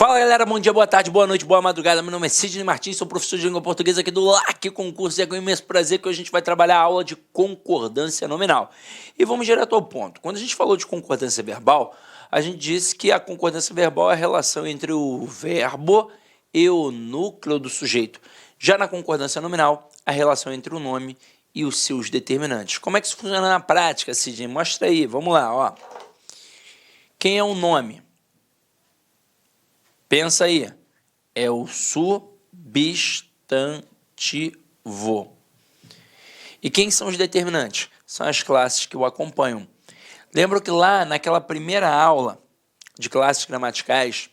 Fala galera, bom dia, boa tarde, boa noite, boa madrugada. Meu nome é Sidney Martins, sou professor de língua portuguesa aqui do LAC Concurso e é com imenso prazer que hoje a gente vai trabalhar a aula de concordância nominal. E vamos direto ao ponto. Quando a gente falou de concordância verbal, a gente disse que a concordância verbal é a relação entre o verbo e o núcleo do sujeito. Já na concordância nominal, a relação entre o nome e os seus determinantes. Como é que isso funciona na prática, Sidney? Mostra aí, vamos lá, ó. Quem é o nome? Pensa aí, é o substantivo. E quem são os determinantes? São as classes que o acompanham. Lembro que lá naquela primeira aula de classes gramaticais,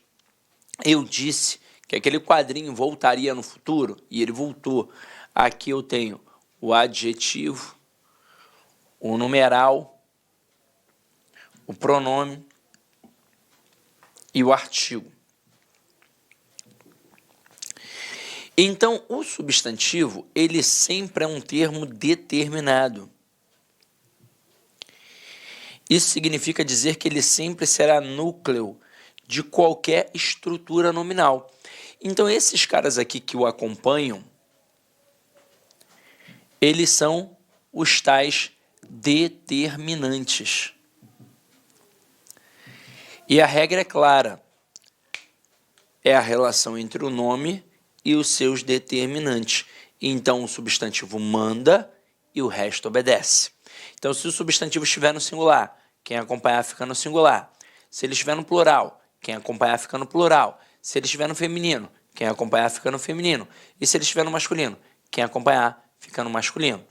eu disse que aquele quadrinho voltaria no futuro, e ele voltou. Aqui eu tenho o adjetivo, o numeral, o pronome e o artigo. Então, o substantivo, ele sempre é um termo determinado. Isso significa dizer que ele sempre será núcleo de qualquer estrutura nominal. Então, esses caras aqui que o acompanham, eles são os tais determinantes. E a regra é clara. É a relação entre o nome e os seus determinantes. Então, o substantivo manda e o resto obedece. Então, se o substantivo estiver no singular, quem acompanhar fica no singular. Se ele estiver no plural, quem acompanhar fica no plural. Se ele estiver no feminino, quem acompanhar fica no feminino. E se ele estiver no masculino, quem acompanhar fica no masculino.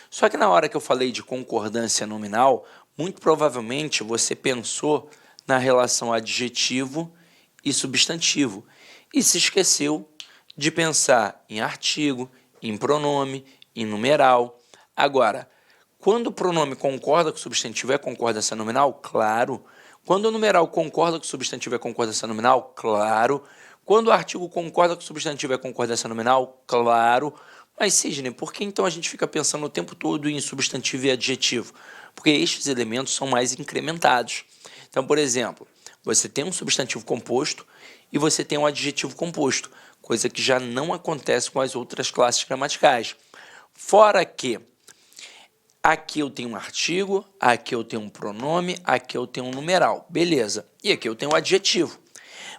Só que na hora que eu falei de concordância nominal, muito provavelmente você pensou na relação adjetivo e substantivo e se esqueceu de pensar em artigo, em pronome, em numeral. Agora, quando o pronome concorda com o substantivo, é concordância nominal? Claro. Quando o numeral concorda com o substantivo, é concordância nominal? Claro. Quando o artigo concorda com o substantivo, é concordância nominal? Claro. Mas, Sidney, por que então a gente fica pensando o tempo todo em substantivo e adjetivo? Porque estes elementos são mais incrementados. Então, por exemplo, você tem um substantivo composto e você tem um adjetivo composto, coisa que já não acontece com as outras classes gramaticais. Fora que aqui eu tenho um artigo, aqui eu tenho um pronome, aqui eu tenho um numeral, beleza. E aqui eu tenho um adjetivo.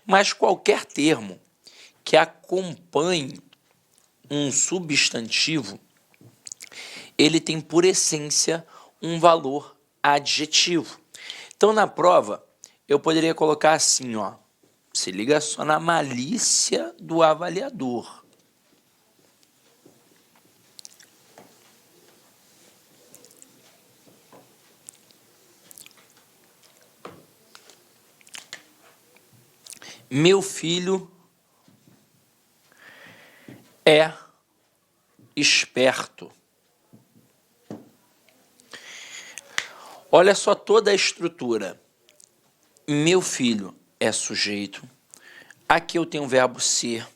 Mas qualquer termo que acompanhe um substantivo, ele tem por essência um valor adjetivo. Então, na prova, eu poderia colocar assim, ó. Se liga só na malícia do avaliador. Meu filho é esperto. Olha só toda a estrutura. Meu filho é sujeito. Aqui eu tenho o verbo ser.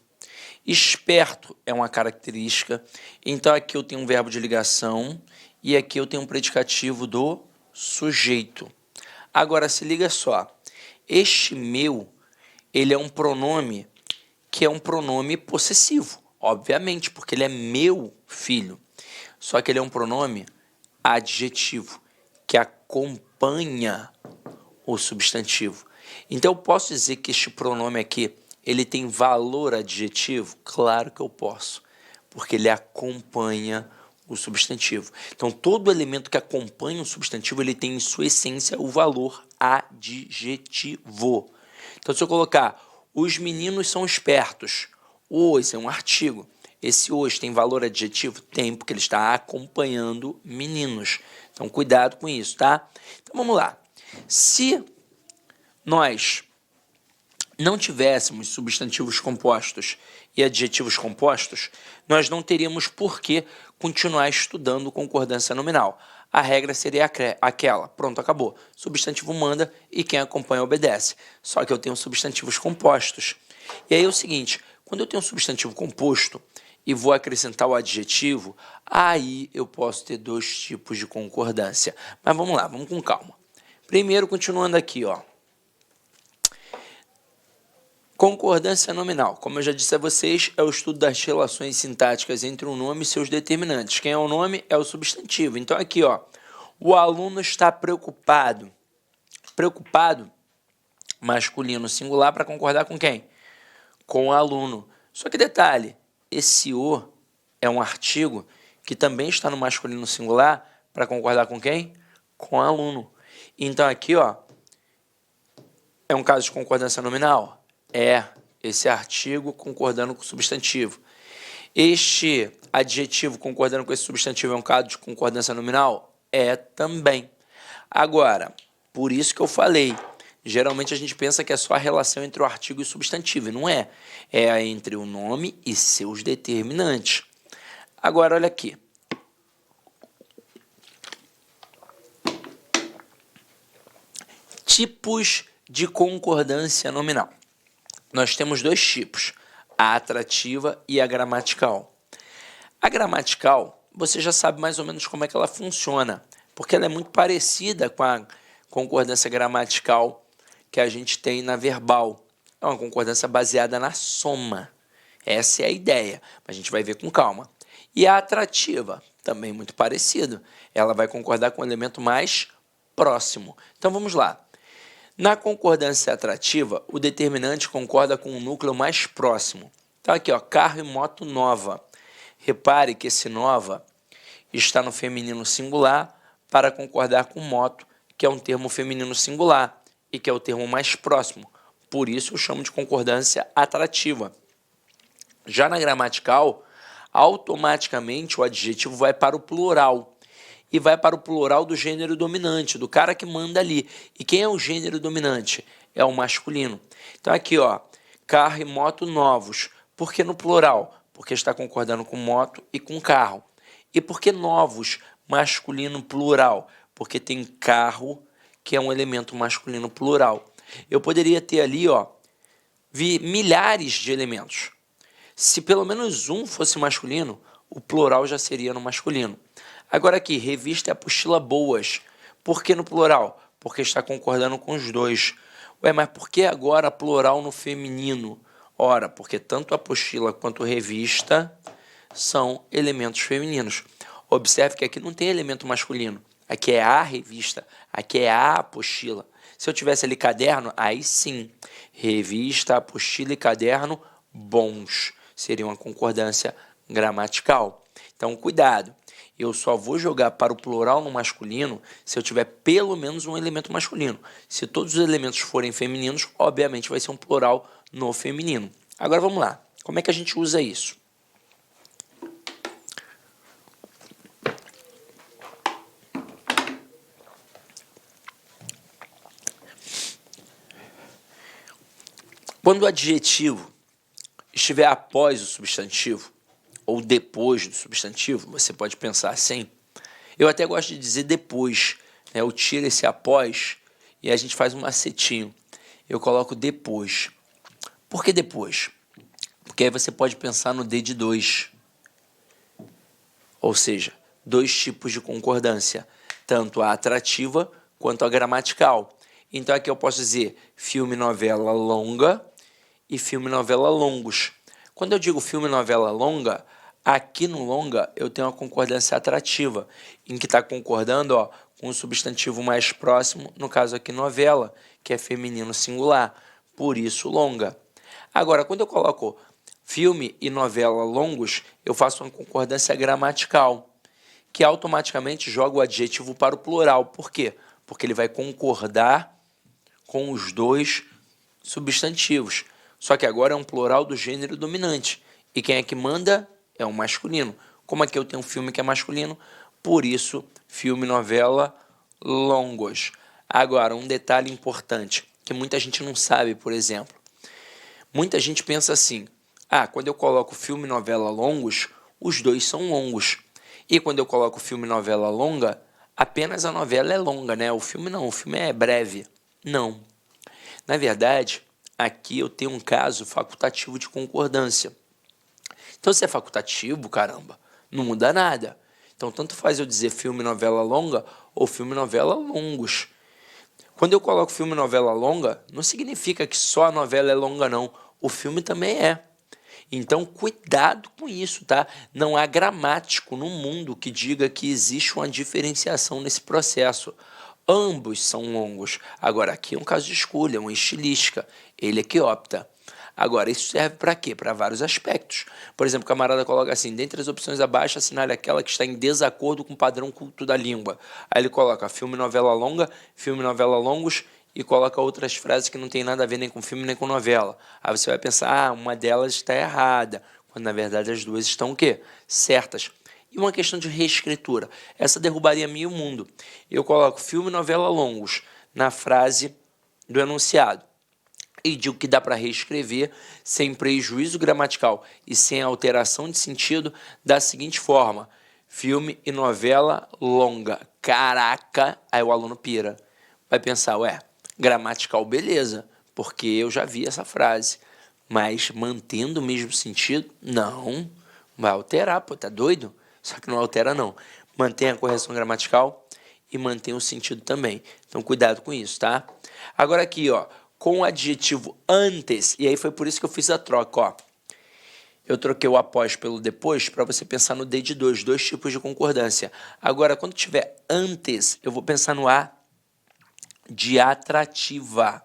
Esperto é uma característica. Então, aqui eu tenho um verbo de ligação e aqui eu tenho um predicativo do sujeito. Agora, se liga só. Este meu, ele é um pronome que é um pronome possessivo, obviamente, porque ele é meu filho. Só que ele é um pronome adjetivo, que acompanha o substantivo. Então, eu posso dizer que este pronome aqui, ele tem valor adjetivo? Claro que eu posso, porque ele acompanha o substantivo. Então, todo elemento que acompanha o substantivo, ele tem em sua essência o valor adjetivo. Então, se eu colocar, os meninos são espertos, os é um artigo. Esse os tem valor adjetivo? Tem, porque ele está acompanhando meninos. Então, cuidado com isso, tá? Então, vamos lá. Se nós não tivéssemos substantivos compostos e adjetivos compostos, nós não teríamos por que continuar estudando concordância nominal. A regra seria aquela, pronto, acabou. Substantivo manda e quem acompanha obedece. Só que eu tenho substantivos compostos. E aí é o seguinte, quando eu tenho um substantivo composto e vou acrescentar o adjetivo, aí eu posso ter dois tipos de concordância. Mas vamos lá, vamos com calma. Primeiro, continuando aqui, ó. Concordância nominal, como eu já disse a vocês, é o estudo das relações sintáticas entre um nome e seus determinantes. Quem é o nome é o substantivo. Então aqui, ó, o aluno está preocupado. Preocupado, masculino singular, para concordar com quem? Com o aluno. Só que detalhe, esse o é um artigo que também está no masculino singular para concordar com quem? Com o aluno. Então aqui, ó, é um caso de concordância nominal? É esse artigo concordando com o substantivo. Este adjetivo concordando com esse substantivo é um caso de concordância nominal? É também. Agora, por isso que eu falei, geralmente a gente pensa que é só a relação entre o artigo e o substantivo, e não é. É entre o nome e seus determinantes. Agora, olha aqui. Tipos de concordância nominal. Nós temos dois tipos, a atrativa e a gramatical. A gramatical, você já sabe mais ou menos como é que ela funciona, porque ela é muito parecida com a concordância gramatical que a gente tem na verbal. É uma concordância baseada na soma. Essa é a ideia, mas a gente vai ver com calma. E a atrativa, também muito parecido. Ela vai concordar com o elemento mais próximo. Então vamos lá. Na concordância atrativa, o determinante concorda com o núcleo mais próximo. Então aqui, ó, carro e moto nova. Repare que esse nova está no feminino singular para concordar com moto, que é um termo feminino singular e que é o termo mais próximo. Por isso eu chamo de concordância atrativa. Já na gramatical, automaticamente o adjetivo vai para o plural. E vai para o plural do gênero dominante, do cara que manda ali. E quem é o gênero dominante? É o masculino. Então aqui, ó, carro e moto novos. Por que no plural? Porque está concordando com moto e com carro. E por que novos, masculino plural? Porque tem carro, que é um elemento masculino plural. Eu poderia ter ali, ó, milhares de elementos. Se pelo menos um fosse masculino, o plural já seria no masculino. Agora aqui, revista e apostila boas. Por que no plural? Porque está concordando com os dois. Ué, mas por que agora plural no feminino? Ora, porque tanto apostila quanto revista são elementos femininos. Observe que aqui não tem elemento masculino. Aqui é a revista, aqui é a apostila. Se eu tivesse ali caderno, aí sim. Revista, apostila e caderno, bons. Seria uma concordância gramatical. Então, cuidado. Eu só vou jogar para o plural no masculino se eu tiver pelo menos um elemento masculino. Se todos os elementos forem femininos, obviamente vai ser um plural no feminino. Agora vamos lá. Como é que a gente usa isso? Quando o adjetivo estiver após o substantivo, ou depois do substantivo, você pode pensar assim. Eu até gosto de dizer depois, né? Eu tiro esse após e a gente faz um macetinho. Eu coloco depois. Por que depois? Porque aí você pode pensar no D de 2. Ou seja, dois tipos de concordância, tanto a atrativa quanto a gramatical. Então aqui eu posso dizer filme, novela longa e filme, novela longos. Quando eu digo filme, novela longa, aqui no longa eu tenho uma concordância atrativa, em que está concordando, ó, com o substantivo mais próximo, no caso aqui novela, que é feminino singular, por isso longa. Agora, quando eu coloco filme e novela longos, eu faço uma concordância gramatical, que automaticamente joga o adjetivo para o plural. Por quê? Porque ele vai concordar com os dois substantivos. Só que agora é um plural do gênero dominante. E quem é que manda? É o masculino. Como aqui eu tenho um filme que é masculino, por isso, filme, novela, longos. Agora, um detalhe importante, que muita gente não sabe, por exemplo. Muita gente pensa assim, quando eu coloco filme, novela, longos, os dois são longos. E quando eu coloco filme, novela, longa, apenas a novela é longa, né? O filme não, o filme é breve. Não. Na verdade, aqui eu tenho um caso facultativo de concordância. Então, se é facultativo, caramba, não muda nada. Então, tanto faz eu dizer filme, novela longa ou filme, novela longos. Quando eu coloco filme, novela longa, não significa que só a novela é longa, não. o filme também é. Então, cuidado com isso, tá? Não há gramático no mundo que diga que existe uma diferenciação nesse processo. Ambos são longos. Agora, aqui é um caso de escolha, uma estilística. Ele é que opta. Agora, isso serve para quê? Para vários aspectos. Por exemplo, o camarada coloca assim, dentre as opções abaixo, assinale aquela que está em desacordo com o padrão culto da língua. Aí ele coloca filme, novela longa, filme, novela longos, e coloca outras frases que não tem nada a ver nem com filme nem com novela. Aí você vai pensar, uma delas está errada, quando na verdade as duas estão o quê? Certas. E uma questão de reescritura. Essa derrubaria meio mundo. Eu coloco filme, novela longos na frase do enunciado. E digo que dá para reescrever sem prejuízo gramatical e sem alteração de sentido da seguinte forma: filme e novela longa. Caraca, aí o aluno pira. Vai pensar, ué, gramatical beleza, porque eu já vi essa frase. Mas mantendo o mesmo sentido? Não, vai alterar, pô, tá doido? Só que não altera não. Mantém a correção gramatical e mantém o sentido também. Então cuidado com isso, tá? Agora aqui, ó, com o adjetivo antes, e aí foi por isso que eu fiz a troca, ó. Eu troquei o após pelo depois para você pensar no D de dois tipos de concordância. Agora, quando tiver antes, eu vou pensar no A de atrativa.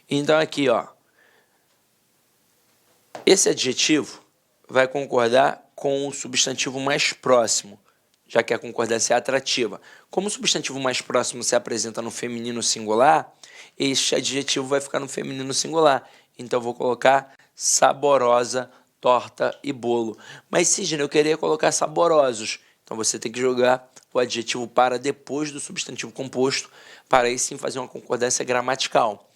Então aqui, ó, esse adjetivo vai concordar com o substantivo mais próximo, já que a concordância é atrativa. Como o substantivo mais próximo se apresenta no feminino singular, este adjetivo vai ficar no feminino singular. Então, eu vou colocar saborosa, torta e bolo. Mas, Sidney, eu queria colocar saborosos. Então, você tem que jogar o adjetivo para depois do substantivo composto, para aí sim fazer uma concordância gramatical.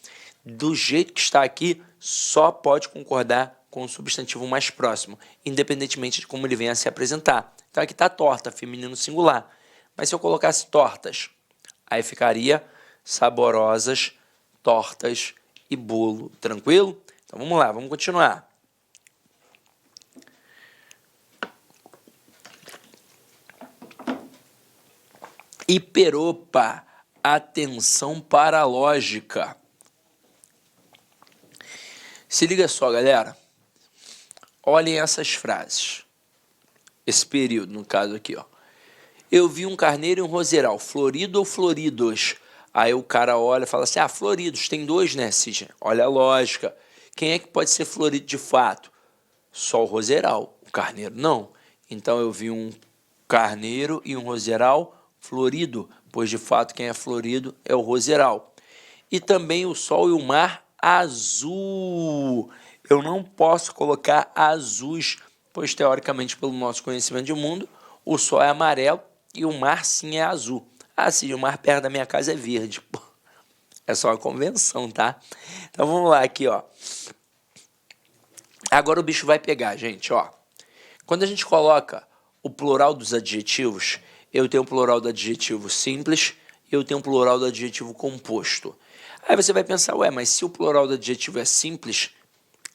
Do jeito que está aqui, só pode concordar com o substantivo mais próximo, independentemente de como ele venha a se apresentar. Então, aqui está torta, feminino singular. Mas se eu colocasse tortas, aí ficaria saborosas, tortas e bolo. Tranquilo? Então, vamos lá, vamos continuar. Hiperopa, atenção para a lógica. Se liga só, galera. Olhem essas frases. Esse período, no caso aqui, ó. Eu vi um carneiro e um roseral, florido ou floridos? Aí o cara olha e fala assim, floridos, tem dois, né, Sidney? Olha a lógica. Quem é que pode ser florido de fato? Só o roseral, o carneiro não. Então eu vi um carneiro e um roseral florido, pois de fato quem é florido é o roseral. E também o sol e o mar azul. Eu não posso colocar azuis, pois teoricamente pelo nosso conhecimento de mundo, o sol é amarelo e o mar sim é azul. Sim, o mar perto da minha casa é verde. Pô, é só uma convenção, tá? Então vamos lá aqui, ó. Agora o bicho vai pegar, gente, ó. Quando a gente coloca o plural dos adjetivos, eu tenho o plural do adjetivo simples e eu tenho o plural do adjetivo composto. Aí você vai pensar, mas se o plural do adjetivo é simples,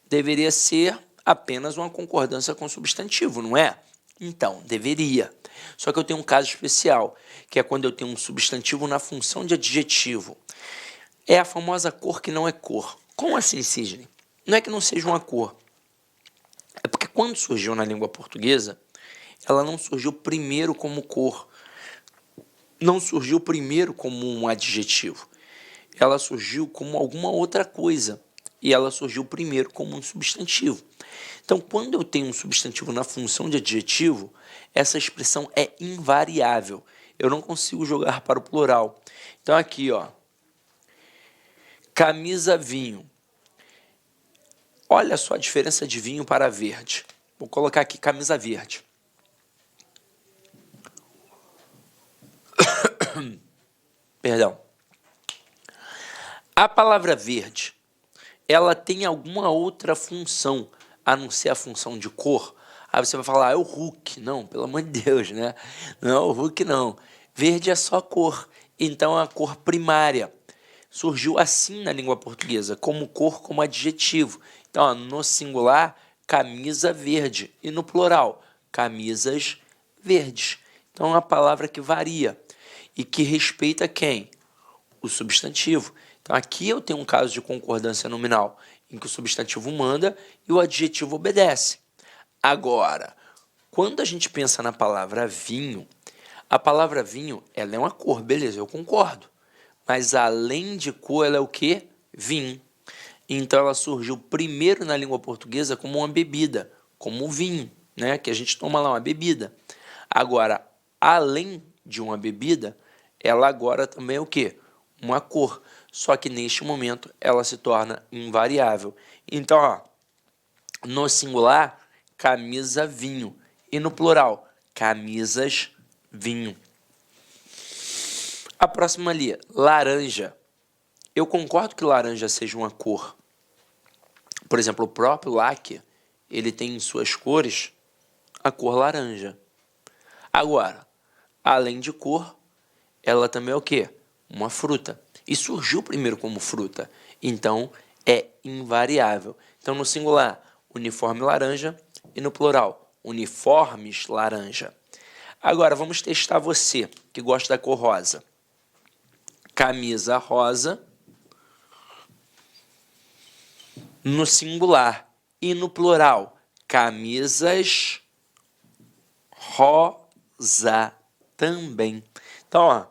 deveria ser apenas uma concordância com o substantivo, não é? Então, deveria. Só que eu tenho um caso especial, que é quando eu tenho um substantivo na função de adjetivo. É a famosa cor que não é cor. Como assim, Sidney? Não é que não seja uma cor. É porque quando surgiu na língua portuguesa, ela não surgiu primeiro como cor. Não surgiu primeiro como um adjetivo. Ela surgiu como alguma outra coisa. E ela surgiu primeiro como um substantivo. Então, quando eu tenho um substantivo na função de adjetivo, essa expressão é invariável. Eu não consigo jogar para o plural. Então, aqui, ó, camisa vinho. Olha só a diferença de vinho para verde. Vou colocar aqui camisa verde. Perdão. A palavra verde, ela tem alguma outra função, a não ser a função de cor? Aí você vai falar, é o Hulk. Não, pelo amor de Deus, né? Não é o Hulk, não. Verde é só cor. Então, é a cor primária. Surgiu assim na língua portuguesa, como cor, como adjetivo. Então, ó, no singular, camisa verde. E no plural, camisas verdes. Então, é uma palavra que varia. E que respeita quem? O substantivo. Então, aqui eu tenho um caso de concordância nominal, em que o substantivo manda e o adjetivo obedece. Agora, quando a gente pensa na palavra vinho, a palavra vinho, ela é uma cor, beleza, eu concordo. Mas além de cor, ela é o quê? Vinho. Então ela surgiu primeiro na língua portuguesa como uma bebida, como vinho, né? Que a gente toma lá uma bebida. Agora, além de uma bebida, ela agora também é o quê? Uma cor. Só que neste momento ela se torna invariável. Então, ó, no singular, camisa vinho. E no plural, camisas vinho. A próxima ali, laranja. Eu concordo que laranja seja uma cor. Por exemplo, o próprio laque, ele tem em suas cores a cor laranja. Agora, além de cor, ela também é o quê? Uma fruta. E surgiu primeiro como fruta. Então, é invariável. Então, no singular, uniforme laranja. E no plural, uniformes laranja. Agora, vamos testar você, que gosta da cor rosa. Camisa rosa. No singular. E no plural, camisas rosa também. Então, ó,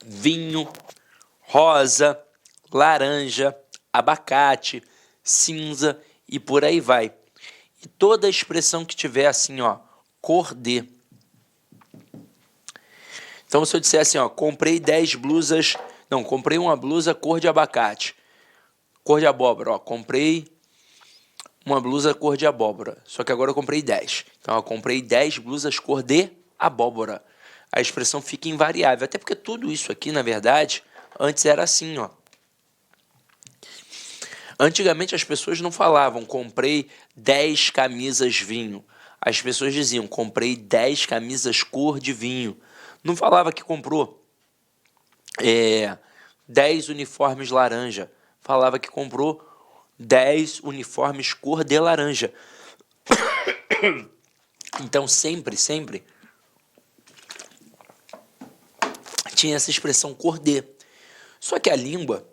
vinho, rosa, laranja, abacate, cinza e por aí vai. E toda expressão que tiver assim, ó, cor de. Então, se eu disser assim, ó, comprei 10 blusas, não, comprei uma blusa cor de abacate, cor de abóbora, ó, comprei uma blusa cor de abóbora, só que agora eu comprei 10. Então, eu comprei 10 blusas cor de abóbora. A expressão fica invariável, até porque tudo isso aqui, na verdade, antes era assim, ó. Antigamente as pessoas não falavam, comprei 10 camisas vinho. As pessoas diziam, comprei 10 camisas cor de vinho. Não falava que comprou 10 uniformes laranja. Falava que comprou 10 uniformes cor de laranja. Então, sempre tinha essa expressão cor de. Só que a língua,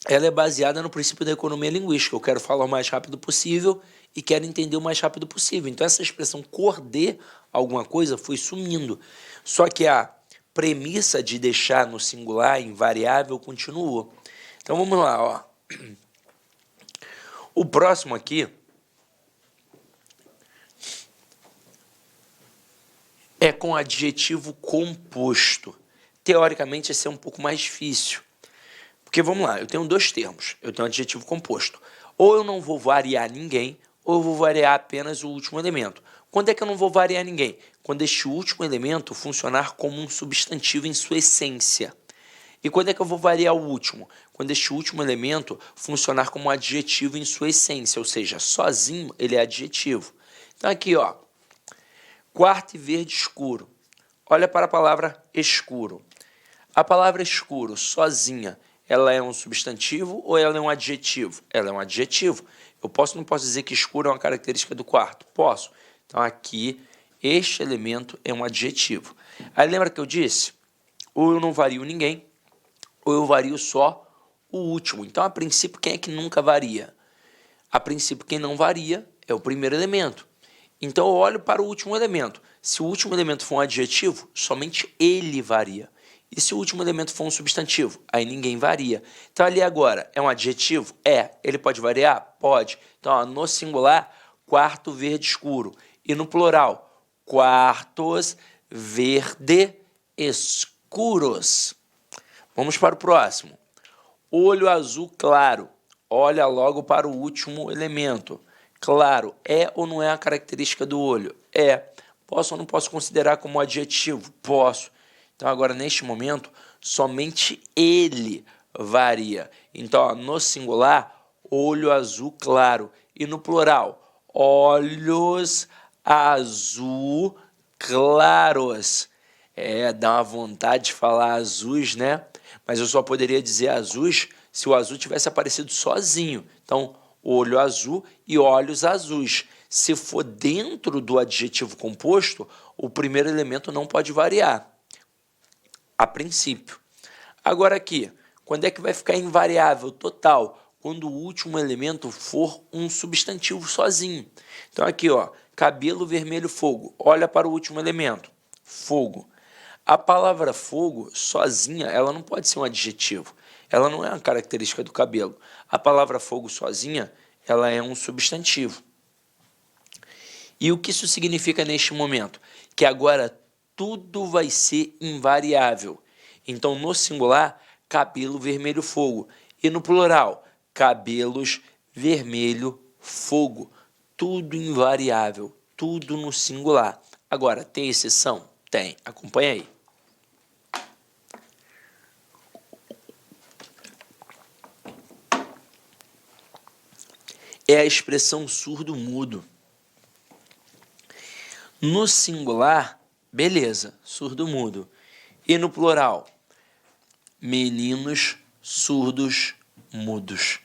ela é baseada no princípio da economia linguística. Eu quero falar o mais rápido possível e quero entender o mais rápido possível. Então, essa expressão cor de alguma coisa foi sumindo. Só que a premissa de deixar no singular invariável continuou. Então, vamos lá, ó. O próximo aqui é com adjetivo composto. Teoricamente, esse é um pouco mais difícil. Porque, vamos lá, eu tenho dois termos. Eu tenho adjetivo composto. Ou eu não vou variar ninguém, ou eu vou variar apenas o último elemento. Quando é que eu não vou variar ninguém? Quando este último elemento funcionar como um substantivo em sua essência. E quando é que eu vou variar o último? Quando este último elemento funcionar como um adjetivo em sua essência, ou seja, sozinho ele é adjetivo. Então aqui, ó, quarto e verde escuro. Olha para a palavra escuro. A palavra escuro, sozinha, ela é um substantivo ou ela é um adjetivo? Ela é um adjetivo. Não posso dizer que escuro é uma característica do quarto? Posso. Então aqui, este elemento é um adjetivo. Aí lembra que eu disse? Ou eu não vario ninguém, ou eu vario só o último. Então, a princípio, quem é que nunca varia? A princípio, quem não varia é o primeiro elemento. Então, eu olho para o último elemento. Se o último elemento for um adjetivo, somente ele varia. E se o último elemento for um substantivo? Aí ninguém varia. Então, ali agora, é um adjetivo? É. Ele pode variar? Pode. Então, ó, no singular, quarto verde escuro. E no plural, quartos verde escuros. Vamos para o próximo. Olho azul claro. Olha logo para o último elemento. Claro, é ou não é a característica do olho? É. Posso ou não posso considerar como adjetivo? Posso. Então, agora, neste momento, somente ele varia. Então, ó, no singular, olho azul claro. E no plural, olhos azul claros. Dá uma vontade de falar azuis, né? Mas eu só poderia dizer azuis se o azul tivesse aparecido sozinho. Então, olho azul e olhos azuis. Se for dentro do adjetivo composto, o primeiro elemento não pode variar, a princípio. Agora aqui, quando é que vai ficar invariável total? Quando o último elemento for um substantivo sozinho. Então aqui, ó, cabelo vermelho, fogo. Olha para o último elemento, fogo. A palavra fogo, sozinha, ela não pode ser um adjetivo. Ela não é uma característica do cabelo. A palavra fogo sozinha, ela é um substantivo. E o que isso significa neste momento? Que agora tudo vai ser invariável. Então, no singular, cabelo vermelho, fogo. E no plural, cabelos vermelho, fogo. Tudo invariável, tudo no singular. Agora, tem exceção? Tem. Acompanha aí. É a expressão surdo-mudo. No singular, beleza, surdo-mudo. E no plural, meninos surdos mudos.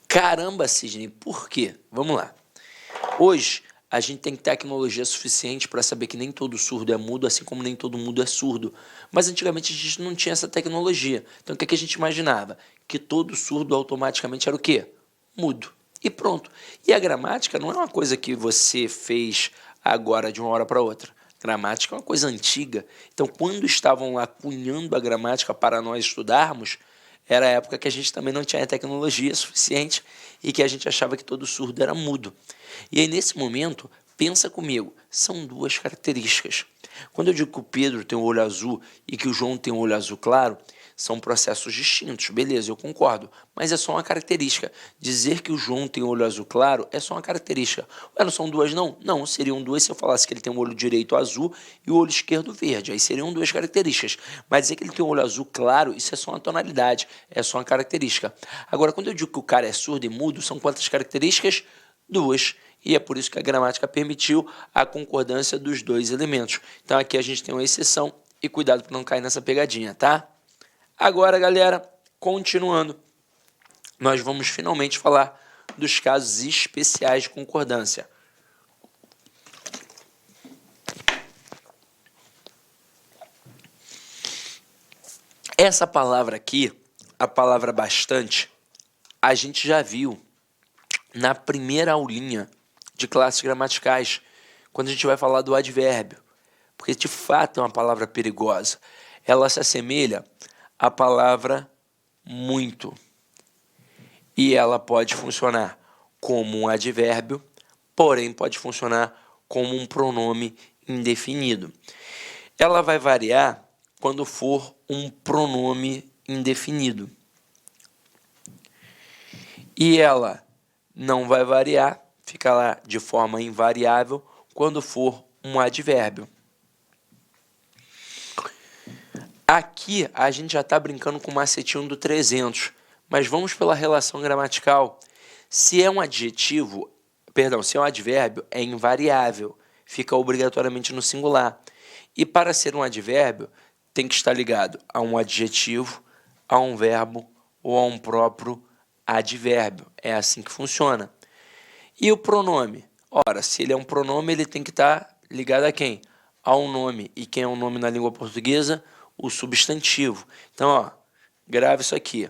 Caramba, Sidney, por quê? Vamos lá. Hoje, a gente tem tecnologia suficiente para saber que nem todo surdo é mudo, assim como nem todo mudo é surdo. Mas antigamente a gente não tinha essa tecnologia. Então o que a gente imaginava? Que todo surdo automaticamente era o quê? Mudo. E pronto. E a gramática não é uma coisa que você fez agora de uma hora para outra. Gramática é uma coisa antiga. Então, quando estavam lá cunhando a gramática para nós estudarmos, era a época que a gente também não tinha tecnologia suficiente e que a gente achava que todo surdo era mudo. E aí, nesse momento, pensa comigo, são duas características. Quando eu digo que o Pedro tem um olho azul e que o João tem um olho azul claro, são processos distintos, beleza, eu concordo, mas é só uma característica. Dizer que o João tem olho azul claro é só uma característica. Ué, não são duas não? Não, seriam duas se eu falasse que ele tem o olho direito azul e o olho esquerdo verde, aí seriam duas características. Mas dizer que ele tem um olho azul claro, isso é só uma tonalidade, é só uma característica. Agora, quando eu digo que o cara é surdo e mudo, são quantas características? Duas. E é por isso que a gramática permitiu a concordância dos dois elementos. Então aqui a gente tem uma exceção e cuidado para não cair nessa pegadinha, tá? Agora, galera, continuando, nós vamos finalmente falar dos casos especiais de concordância. Essa palavra aqui, a palavra bastante, a gente já viu na primeira aulinha de classes gramaticais, quando a gente vai falar do advérbio, porque de fato é uma palavra perigosa. Ela se assemelha à palavra muito. E ela pode funcionar como um advérbio, porém pode funcionar como um pronome indefinido. Ela vai variar quando for um pronome indefinido. E ela não vai variar, fica lá de forma invariável, quando for um advérbio. Aqui a gente já está brincando com o macetinho do 300, mas vamos pela relação gramatical. Se é um adjetivo, perdão, se é um advérbio, é invariável, fica obrigatoriamente no singular. E para ser um advérbio, tem que estar ligado a um adjetivo, a um verbo ou a um próprio advérbio. É assim que funciona. E o pronome? Ora, se ele é um pronome, ele tem que estar ligado a quem? A um nome. E quem é um nome na língua portuguesa? O substantivo. Então, ó, grave isso aqui.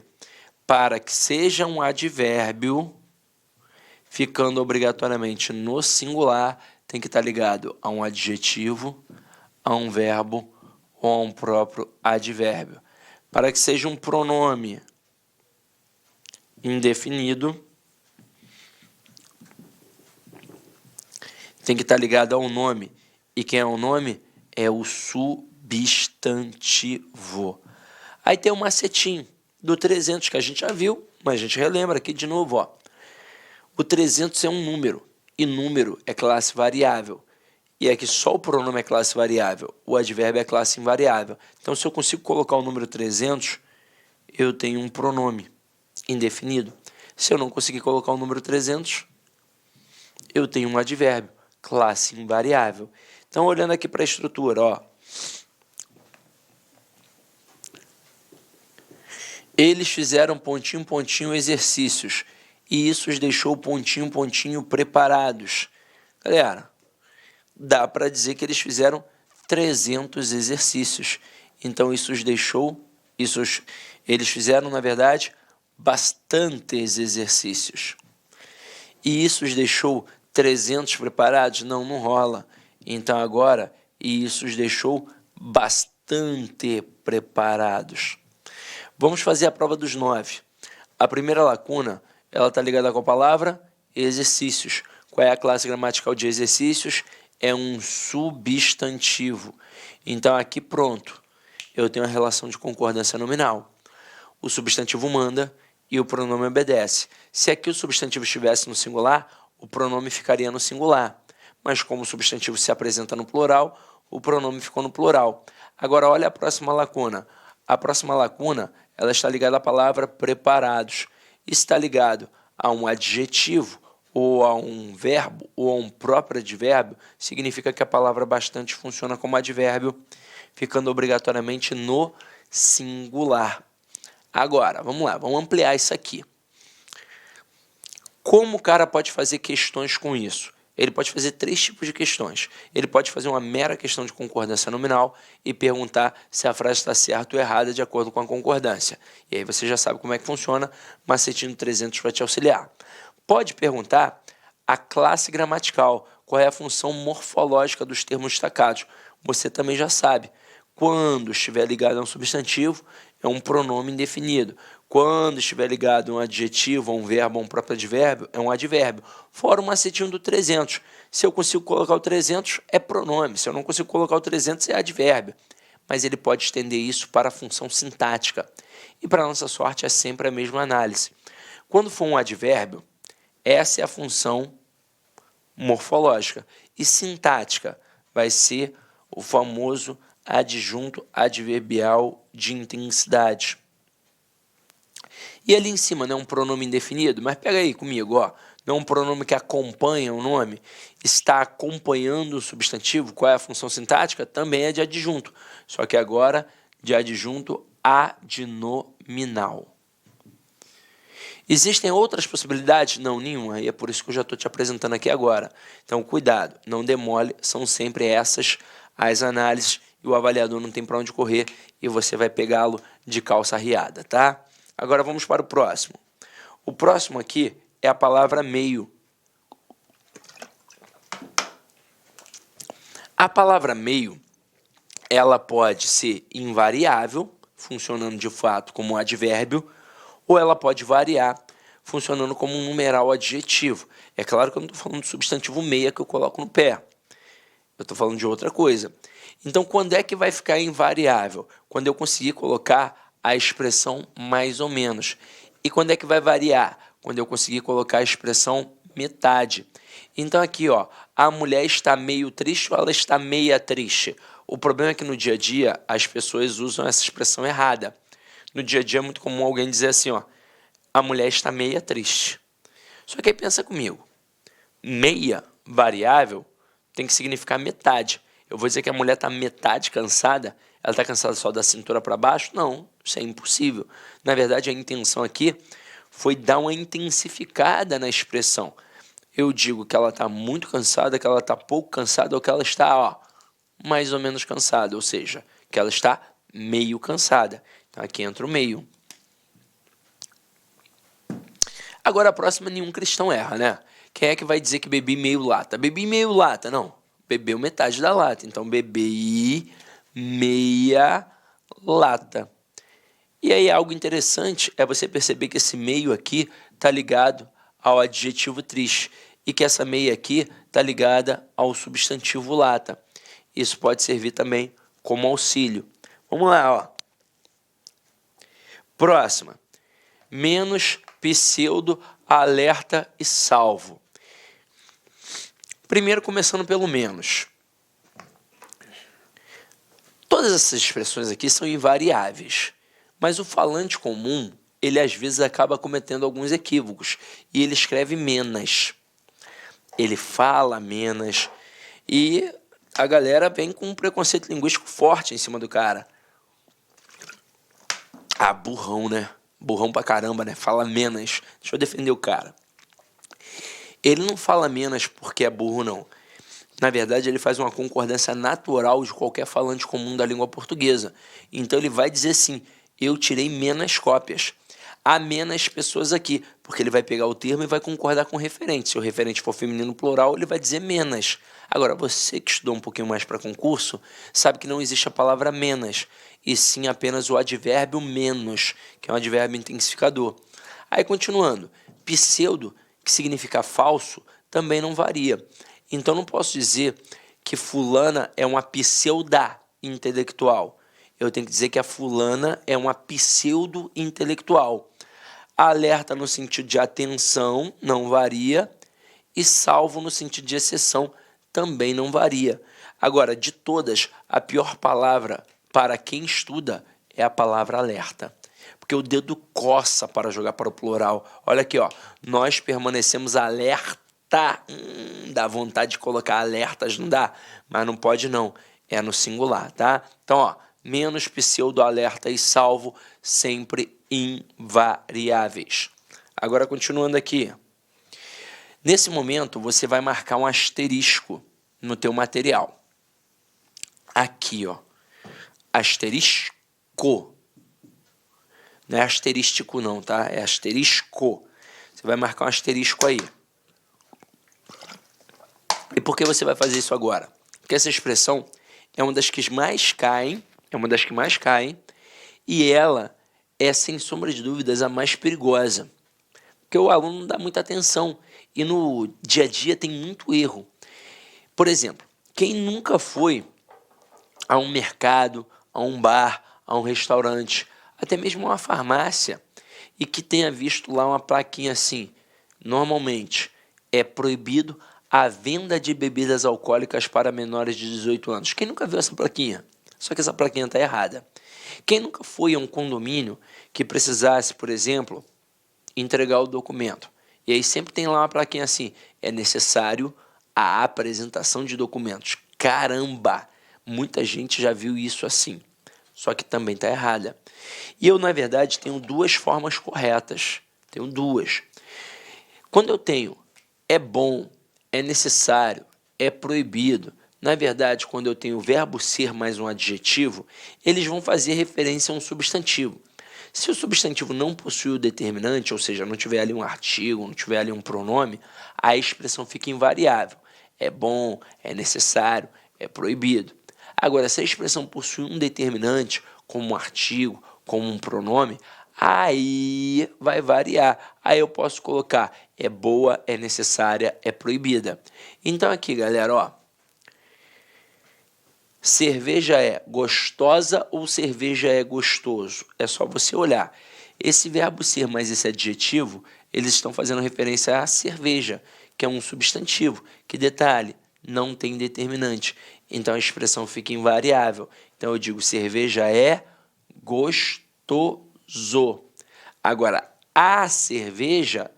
Para que seja um advérbio, ficando obrigatoriamente no singular, tem que estar ligado a um adjetivo, a um verbo ou a um próprio advérbio. Para que seja um pronome indefinido, tem que estar ligado a um nome. E quem é o nome? É o substantivo. Aí tem um macetinho do 300 que a gente já viu, mas a gente relembra aqui de novo, ó. O 300 é um número, e número é classe variável. E aqui só o pronome é classe variável, o advérbio é classe invariável. Então, se eu consigo colocar o número 300, eu tenho um pronome indefinido. Se eu não conseguir colocar o número 300, eu tenho um advérbio, classe invariável. Então, olhando aqui para a estrutura, ó. Eles fizeram pontinho, pontinho exercícios. E isso os deixou pontinho, pontinho preparados. Galera, dá para dizer que eles fizeram 300 exercícios. Então, isso os deixou Eles fizeram, na verdade, bastantes exercícios. E isso os deixou 300 preparados? Não, não rola. Então agora, e isso os deixou bastante preparados. Vamos fazer a prova dos 9. A primeira lacuna, ela está ligada com a palavra exercícios. Qual é a classe gramatical de exercícios? É um substantivo. Então aqui pronto, eu tenho a relação de concordância nominal. O substantivo manda e o pronome obedece. Se aqui o substantivo estivesse no singular, o pronome ficaria no singular. Mas como o substantivo se apresenta no plural, o pronome ficou no plural. Agora olha a próxima lacuna. A próxima lacuna, ela está ligada à palavra preparados. Está ligado a um adjetivo, ou a um verbo, ou a um próprio advérbio, significa que a palavra bastante funciona como advérbio, ficando obrigatoriamente no singular. Agora, vamos lá, vamos ampliar isso aqui. Como o cara pode fazer questões com isso? Ele pode fazer 3 tipos de questões. Ele pode fazer uma mera questão de concordância nominal e perguntar se a frase está certa ou errada de acordo com a concordância. E aí você já sabe como é que funciona, Macetinho 300 vai te auxiliar. Pode perguntar a classe gramatical, qual é a função morfológica dos termos destacados. Você também já sabe. Quando estiver ligado a um substantivo, é um pronome indefinido. Quando estiver ligado a um adjetivo, a um verbo, a um próprio advérbio, é um advérbio. Fora o macetinho do 300. Se eu consigo colocar o 300, é pronome. Se eu não consigo colocar o 300, é advérbio. Mas ele pode estender isso para a função sintática. E para nossa sorte, é sempre a mesma análise. Quando for um advérbio, essa é a função morfológica. E sintática vai ser o famoso adjunto adverbial de intensidade. E ali em cima não é um pronome indefinido? Mas pega aí comigo, ó. Não é um pronome que acompanha o nome? Está acompanhando o substantivo? Qual é a função sintática? Também é de adjunto. Só que agora de adjunto adnominal. Existem outras possibilidades? Não, nenhuma. E é por isso que eu já estou te apresentando aqui agora. Então, cuidado, não demole, são sempre essas as análises e o avaliador não tem para onde correr e você vai pegá-lo de calça riada, tá? Agora vamos para o próximo. O próximo aqui é a palavra meio. A palavra meio, ela pode ser invariável, funcionando de fato como um advérbio, ou ela pode variar, funcionando como um numeral adjetivo. É claro que eu não estou falando do substantivo meia que eu coloco no pé. Eu estou falando de outra coisa. Então, quando é que vai ficar invariável? Quando eu conseguir colocar a expressão mais ou menos. E quando é que vai variar? Quando eu conseguir colocar a expressão metade. Então aqui, ó, a mulher está meio triste ou ela está meia triste? O problema é que no dia a dia as pessoas usam essa expressão errada. No dia a dia é muito comum alguém dizer assim, ó, a mulher está meia triste. Só que aí pensa comigo, meia variável tem que significar metade. Eu vou dizer que a mulher está metade cansada, ela está cansada só da cintura para baixo? Não, isso é impossível. Na verdade, a intenção aqui foi dar uma intensificada na expressão. Eu digo que ela está muito cansada, que ela está pouco cansada, ou que ela está, ó, mais ou menos cansada, ou seja, que ela está meio cansada. Então aqui entra o meio. Agora a próxima nenhum cristão erra, né? Quem é que vai dizer que bebi meio lata? Bebi meio lata, não. Bebeu metade da lata, então bebi meia lata. E aí algo interessante é você perceber que esse meio aqui está ligado ao adjetivo triste e que essa meia aqui está ligada ao substantivo lata. Isso pode servir também como auxílio. Vamos lá, ó. Próxima. Menos, pseudo, alerta e salvo. Primeiro, começando pelo menos. Todas essas expressões aqui são invariáveis, mas o falante comum, ele às vezes acaba cometendo alguns equívocos e ele escreve menos. Ele fala menos e a galera vem com um preconceito linguístico forte em cima do cara. Ah, burrão, né? Burrão pra caramba, né? Fala menos. Deixa eu defender o cara. Ele não fala menos porque é burro, não. Na verdade, ele faz uma concordância natural de qualquer falante comum da língua portuguesa. Então, ele vai dizer assim, eu tirei menos cópias. Há menos pessoas aqui, porque ele vai pegar o termo e vai concordar com o referente. Se o referente for feminino plural, ele vai dizer menos. Agora, você que estudou um pouquinho mais para concurso, sabe que não existe a palavra menos, e sim apenas o advérbio menos, que é um advérbio intensificador. Aí, continuando, pseudo, que significa falso, também não varia. Então, não posso dizer que fulana é uma pseuda intelectual. Eu tenho que dizer que a fulana é uma pseudo-intelectual. Alerta no sentido de atenção não varia e salvo no sentido de exceção também não varia. Agora, de todas, a pior palavra para quem estuda é a palavra alerta. Porque o dedo coça para jogar para o plural. Olha aqui, ó, nós permanecemos alerta. Dá vontade de colocar alertas, não dá? Mas não pode não, é no singular, tá? Então, ó, menos pseudo, alerta e salvo, sempre invariáveis. Agora, continuando aqui. Nesse momento, você vai marcar um asterisco no teu material. Aqui, ó. Asterisco. Não é asterístico não, tá? É asterisco. Você vai marcar um asterisco aí. E por que você vai fazer isso agora? Porque essa expressão é uma das que mais caem, e ela é, sem sombra de dúvidas, a mais perigosa. Porque o aluno não dá muita atenção e no dia a dia tem muito erro. Por exemplo, quem nunca foi a um mercado, a um bar, a um restaurante, até mesmo a uma farmácia, e que tenha visto lá uma plaquinha assim, normalmente é proibido a venda de bebidas alcoólicas para menores de 18 anos. Quem nunca viu essa plaquinha? Só que essa plaquinha está errada. Quem nunca foi a um condomínio que precisasse, por exemplo, entregar o documento? E aí sempre tem lá uma plaquinha assim, é necessário a apresentação de documentos. Caramba! Muita gente já viu isso assim, só que também está errada. E eu, na verdade, tenho duas formas corretas. Tenho duas. Quando eu tenho é bom, é necessário, é proibido, na verdade, quando eu tenho o verbo ser mais um adjetivo, eles vão fazer referência a um substantivo. Se o substantivo não possui o determinante, ou seja, não tiver ali um artigo, não tiver ali um pronome, a expressão fica invariável. É bom, é necessário, é proibido. Agora, se a expressão possui um determinante, como um artigo, como um pronome, aí vai variar. Aí eu posso colocar é boa, é necessária, é proibida. Então aqui, galera, ó. Cerveja é gostosa ou cerveja é gostoso? É só você olhar. Esse verbo ser mais esse adjetivo, eles estão fazendo referência à cerveja, que é um substantivo. Que detalhe, não tem determinante. Então a expressão fica invariável. Então eu digo cerveja é gostoso. Agora, a cerveja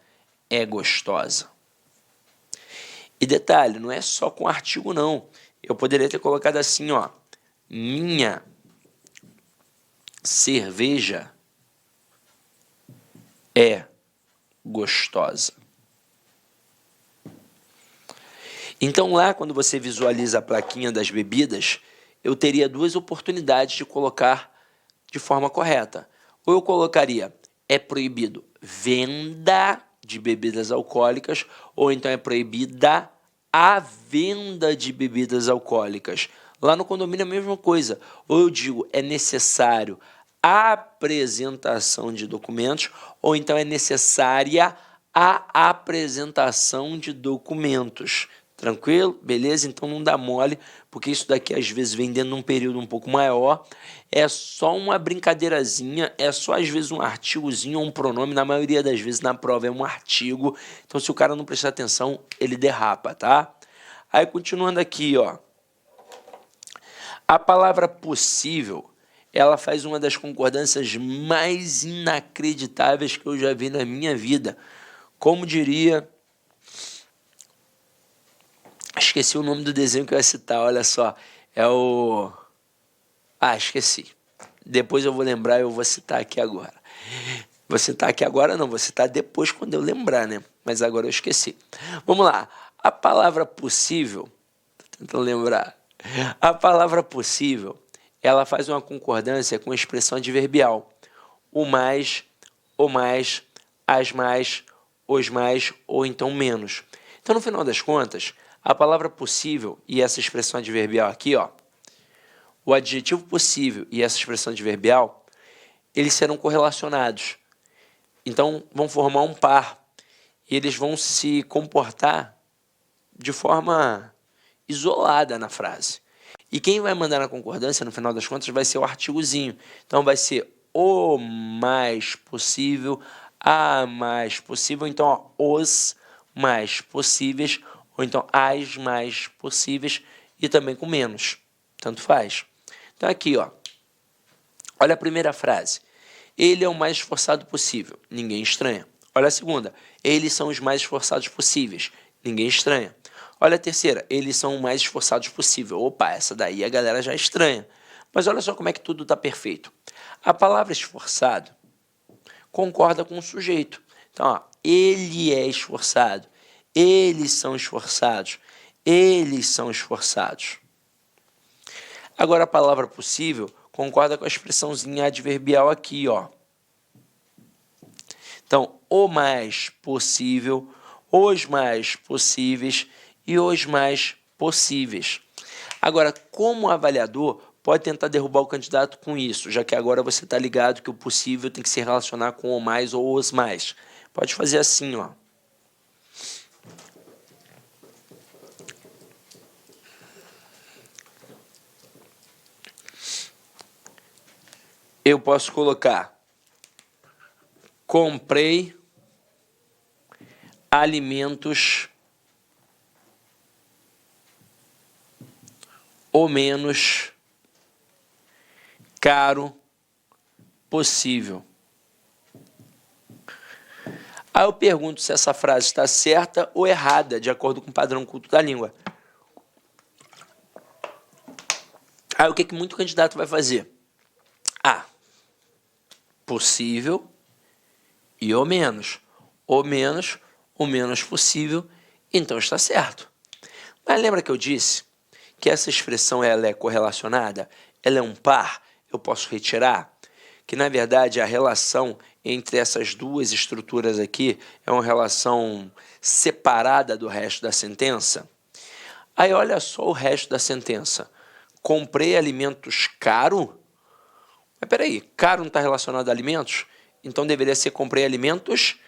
é gostosa. E detalhe, não é só com artigo não. Eu poderia ter colocado assim, ó. Minha cerveja é gostosa. Então lá, quando você visualiza a plaquinha das bebidas, eu teria duas oportunidades de colocar de forma correta. Ou eu colocaria, é proibido venda de bebidas alcoólicas, ou então é proibida a venda de bebidas alcoólicas. Lá no condomínio é a mesma coisa. Ou eu digo, é necessário a apresentação de documentos, ou então é necessária a apresentação de documentos. Tranquilo? Beleza? Então não dá mole, porque isso daqui às vezes vem dentro de um período um pouco maior. É só uma brincadeirazinha, é só às vezes um artigozinho ou um pronome. Na maioria das vezes na prova é um artigo. Então se o cara não prestar atenção, ele derrapa, tá? Aí continuando aqui, ó. A palavra possível, ela faz uma das concordâncias mais inacreditáveis que eu já vi na minha vida. Como diria... Esqueci o nome do desenho que eu ia citar, olha só. É o... esqueci. Depois eu vou lembrar e eu vou citar aqui agora. Vou citar aqui agora não, vou citar depois quando eu lembrar, né? Mas agora eu esqueci. Vamos lá. A palavra possível... Tô tentando lembrar. A palavra possível, ela faz uma concordância com a expressão adverbial. o mais, as mais, os mais ou então menos. Então, no final das contas, a palavra possível e essa expressão adverbial aqui, ó, o adjetivo possível e essa expressão adverbial, eles serão correlacionados. Então, vão formar um par e eles vão se comportar de forma isolada na frase. E quem vai mandar na concordância, no final das contas, vai ser o artigozinho. Então, vai ser o mais possível, a mais possível, então, ó, os mais possíveis, ou então as mais possíveis, e também com menos. Tanto faz. Então, aqui, ó, olha a primeira frase. Ele é o mais esforçado possível. Ninguém estranha. Olha a segunda. Eles são os mais esforçados possíveis. Ninguém estranha. Olha a terceira. Eles são o mais esforçados possível. Opa, essa daí a galera já estranha. Mas olha só como é que tudo está perfeito. A palavra esforçado concorda com o sujeito. Então, ó, ele é esforçado. Eles são esforçados. Eles são esforçados. Agora, a palavra possível concorda com a expressãozinha adverbial aqui, ó. Então, o mais possível, os mais possíveis e os mais possíveis. Agora, como avaliador, pode tentar derrubar o candidato com isso, já que agora você está ligado que o possível tem que se relacionar com o mais ou os mais. Pode fazer assim, ó. Eu posso colocar: comprei alimentos o menos caro possível. Aí eu pergunto se essa frase está certa ou errada, de acordo com o padrão culto da língua. Aí o que muito candidato vai fazer? A, possível e o menos. O menos possível, então está certo. Mas lembra que eu disse que essa expressão ela é correlacionada? Ela é um par? Eu posso retirar? Que, na verdade, a relação entre essas duas estruturas aqui é uma relação separada do resto da sentença? Aí, olha só o resto da sentença. Comprei alimentos caro? Mas peraí, caro não está relacionado a alimentos? Então, deveria ser comprei alimentos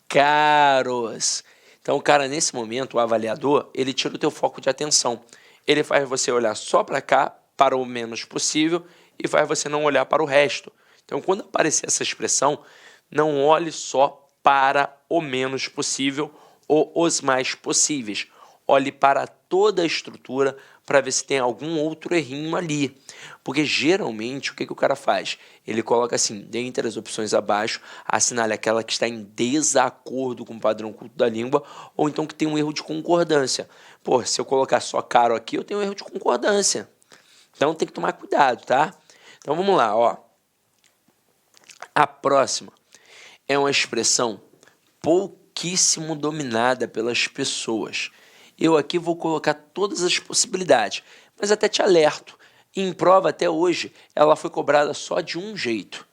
caros. Então, o cara, nesse momento, o avaliador, ele tira o teu foco de atenção. Ele faz você olhar só para cá, para o menos possível, e faz você não olhar para o resto. Então, quando aparecer essa expressão, não olhe só para o menos possível ou os mais possíveis. Olhe para toda a estrutura para ver se tem algum outro errinho ali. Porque, geralmente, o que o cara faz? Ele coloca assim, dentre as opções abaixo, assinale aquela que está em desacordo com o padrão culto da língua, ou então que tem um erro de concordância. Pô, se eu colocar só caro aqui, eu tenho um erro de concordância. Então, tem que tomar cuidado, tá? Então, vamos lá, ó. A próxima é uma expressão pouquíssimo dominada pelas pessoas. Eu aqui vou colocar todas as possibilidades, mas até te alerto. Em prova, até hoje, ela foi cobrada só de um jeito,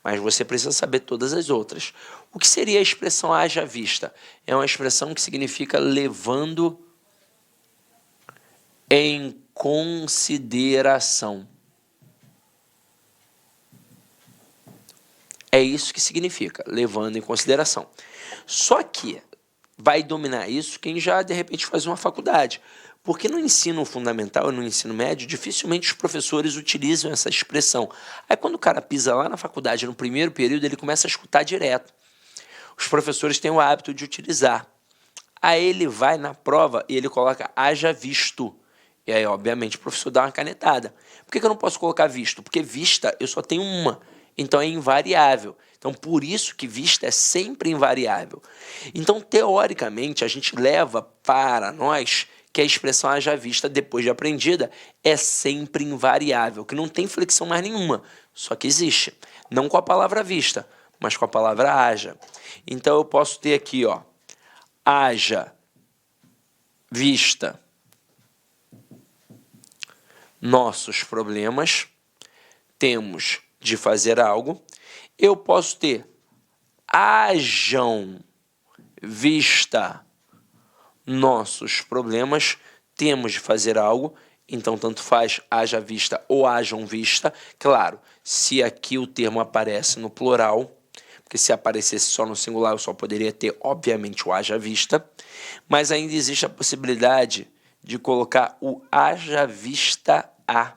mas você precisa saber todas as outras. O que seria a expressão haja vista? É uma expressão que significa levando em consideração. É isso que significa, levando em consideração. Só que vai dominar isso quem já, de repente, faz uma faculdade. Porque no ensino fundamental e no ensino médio, dificilmente os professores utilizam essa expressão. Aí quando o cara pisa lá na faculdade, no primeiro período, ele começa a escutar direto. Os professores têm o hábito de utilizar. Aí ele vai na prova e ele coloca haja visto. E aí, obviamente, o professor dá uma canetada. Por que eu não posso colocar visto? Porque vista eu só tenho uma. Então é invariável. Então, por isso que vista é sempre invariável. Então, teoricamente, a gente leva para nós que a expressão haja vista, depois de aprendida, é sempre invariável, que não tem flexão mais nenhuma, só que existe. Não com a palavra vista, mas com a palavra haja. Então, eu posso ter aqui, ó, haja vista nossos problemas, temos de fazer algo. Eu posso ter hajam vista nossos problemas, temos de fazer algo, então tanto faz haja vista ou hajam vista. Claro, se aqui o termo aparece no plural, porque se aparecesse só no singular eu só poderia ter, obviamente, o haja vista, mas ainda existe a possibilidade de colocar o haja vista a,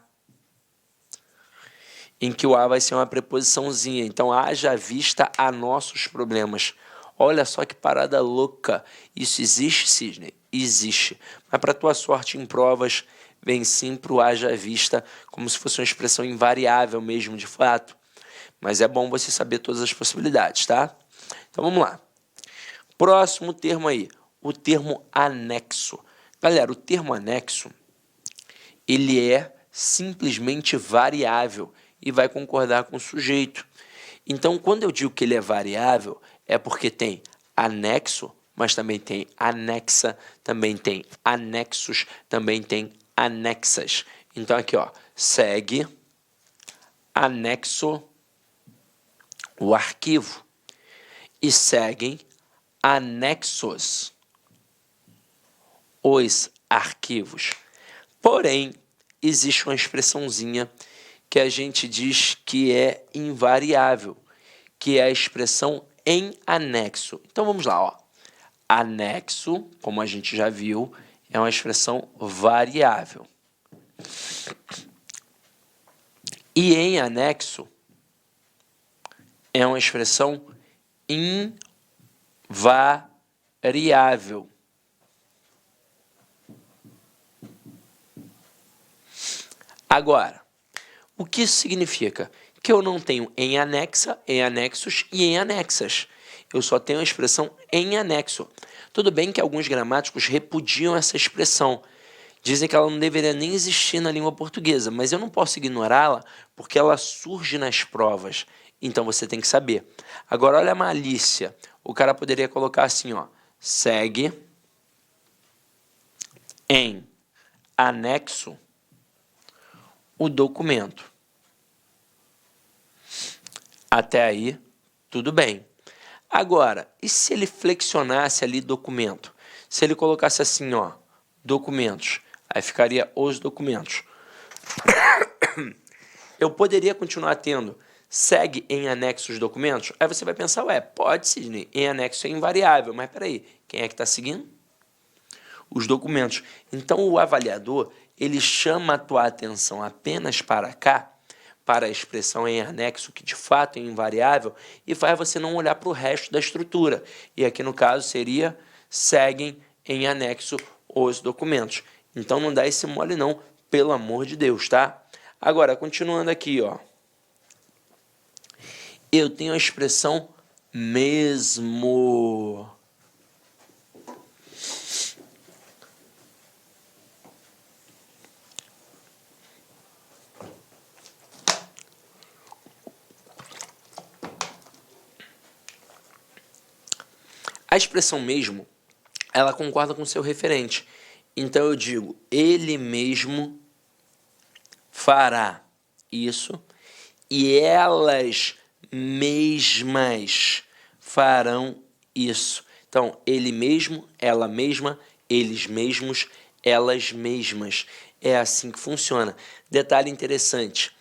em que o a vai ser uma preposiçãozinha. Então, haja vista a nossos problemas. Olha só que parada louca. Isso existe, Sidney? Existe. Mas, para tua sorte, em provas, vem sempre o haja vista, como se fosse uma expressão invariável mesmo, de fato. Mas é bom você saber todas as possibilidades, tá? Então, vamos lá. Próximo termo aí, o termo anexo. Galera, o termo anexo, ele é simplesmente variável e vai concordar com o sujeito. Então, quando eu digo que ele é variável, é porque tem anexo, mas também tem anexa, também tem anexos, também tem anexas. Então, aqui, ó, segue, anexo, o arquivo, e seguem anexos, os arquivos. Porém, existe uma expressãozinha que a gente diz que é invariável, que é a expressão em anexo. Então, vamos lá, ó. Anexo, como a gente já viu, é uma expressão variável. E em anexo é uma expressão invariável. Agora, o que isso significa? Que eu não tenho em anexa, em anexos e em anexas. Eu só tenho a expressão em anexo. Tudo bem que alguns gramáticos repudiam essa expressão. Dizem que ela não deveria nem existir na língua portuguesa, mas eu não posso ignorá-la porque ela surge nas provas. Então você tem que saber. Agora, olha a malícia. O cara poderia colocar assim, ó. Segue em anexo o documento. Até aí, tudo bem. Agora, e se ele flexionasse ali documento? Se ele colocasse assim, ó, documentos, aí ficaria os documentos. Eu poderia continuar tendo segue em anexo os documentos? Aí você vai pensar, ué, pode, Sidney, em anexo é invariável, mas peraí, quem é que está seguindo? Os documentos. Então, o avaliador, ele chama a tua atenção apenas para cá, para a expressão em anexo, que de fato é invariável, e faz você não olhar para o resto da estrutura. E aqui, no caso, seria seguem em anexo os documentos. Então, não dá esse mole não, pelo amor de Deus, tá? Agora, continuando aqui, ó. Eu tenho a expressão mesmo. A expressão mesmo, ela concorda com o seu referente. Então eu digo, ele mesmo fará isso e elas mesmas farão isso. Então, ele mesmo, ela mesma, eles mesmos, elas mesmas. É assim que funciona. Detalhe interessante.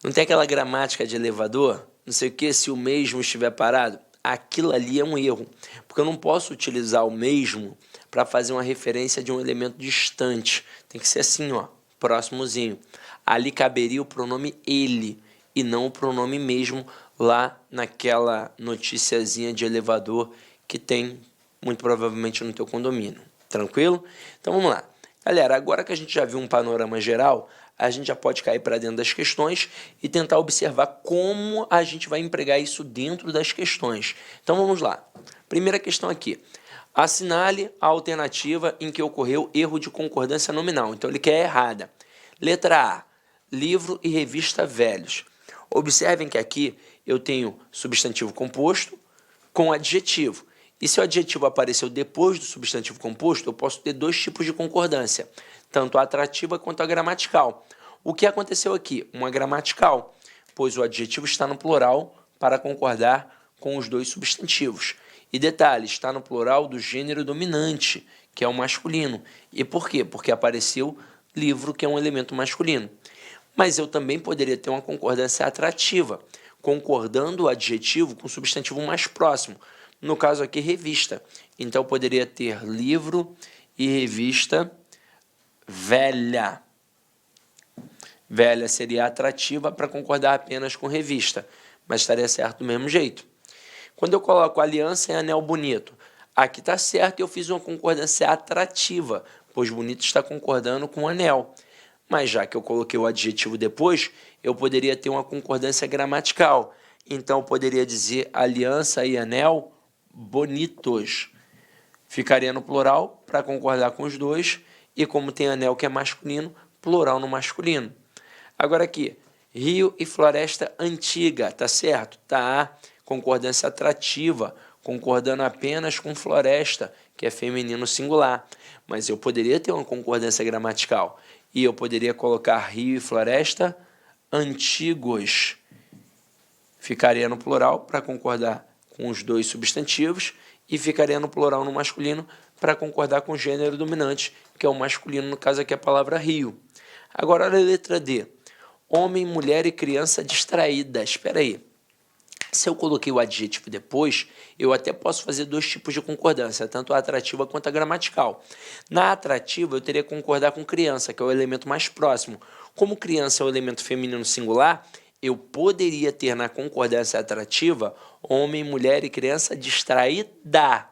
Não tem aquela gramática de elevador? Não sei o que, se o mesmo estiver parado. Aquilo ali é um erro. Porque eu não posso utilizar o mesmo para fazer uma referência de um elemento distante. Tem que ser assim, ó, próximozinho. Ali caberia o pronome ele e não o pronome mesmo lá naquela noticiazinha de elevador que tem muito provavelmente no teu condomínio. Tranquilo? Então vamos lá. Galera, agora que a gente já viu um panorama geral, a gente já pode cair para dentro das questões e tentar observar como a gente vai empregar isso dentro das questões. Então vamos lá. Primeira questão aqui. Assinale a alternativa em que ocorreu erro de concordância nominal. Então ele quer errada. Letra A. Livro e revista velhos. Observem que aqui eu tenho substantivo composto com adjetivo. E se o adjetivo apareceu depois do substantivo composto, eu posso ter dois tipos de concordância, tanto a atrativa quanto a gramatical. O que aconteceu aqui? Uma gramatical, pois o adjetivo está no plural, para concordar com os dois substantivos. E detalhe, está no plural do gênero dominante, que é o masculino. E por quê? Porque apareceu livro, que é um elemento masculino. Mas eu também poderia ter uma concordância atrativa, concordando o adjetivo com o substantivo mais próximo. No caso aqui, revista. Então, eu poderia ter livro e revista velha. Velha seria atrativa para concordar apenas com revista, mas estaria certo do mesmo jeito. Quando eu coloco aliança e anel bonito, aqui está certo, eu fiz uma concordância atrativa, pois bonito está concordando com anel. Mas já que eu coloquei o adjetivo depois, eu poderia ter uma concordância gramatical. Então, eu poderia dizer aliança e anel bonitos. Ficaria no plural para concordar com os dois, e como tem anel que é masculino, plural no masculino. Agora aqui, rio e floresta antiga, tá certo? Tá. Concordância atrativa, concordando apenas com floresta, que é feminino singular. Mas eu poderia ter uma concordância gramatical. E eu poderia colocar rio e floresta antigos. Ficaria no plural para concordar com os dois substantivos e ficaria no plural no masculino para concordar com o gênero dominante, que é o masculino, no caso aqui a palavra rio. Agora, olha a letra D. Homem, mulher e criança distraídas. Espera aí. Se eu coloquei o adjetivo depois, eu até posso fazer dois tipos de concordância, tanto a atrativa quanto a gramatical. Na atrativa, eu teria que concordar com criança, que é o elemento mais próximo. Como criança é o elemento feminino singular, eu poderia ter na concordância atrativa homem, mulher e criança distraída.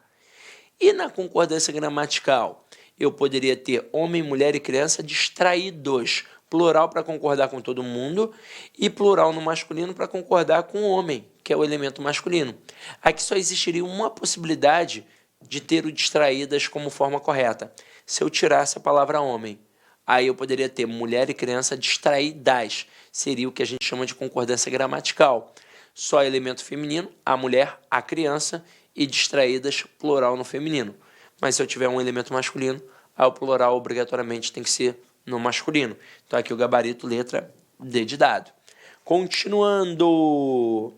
E na concordância gramatical, eu poderia ter homem, mulher e criança distraídos. Plural para concordar com todo mundo e plural no masculino para concordar com o homem, que é o elemento masculino. Aqui só existiria uma possibilidade de ter o distraídas como forma correta. Se eu tirasse a palavra homem, aí eu poderia ter mulher e criança distraídas. Seria o que a gente chama de concordância gramatical. Só elemento feminino, a mulher, a criança, e distraídas, plural no feminino. Mas se eu tiver um elemento masculino, aí o plural obrigatoriamente tem que ser no masculino. Então aqui o gabarito, letra D de dado. Continuando.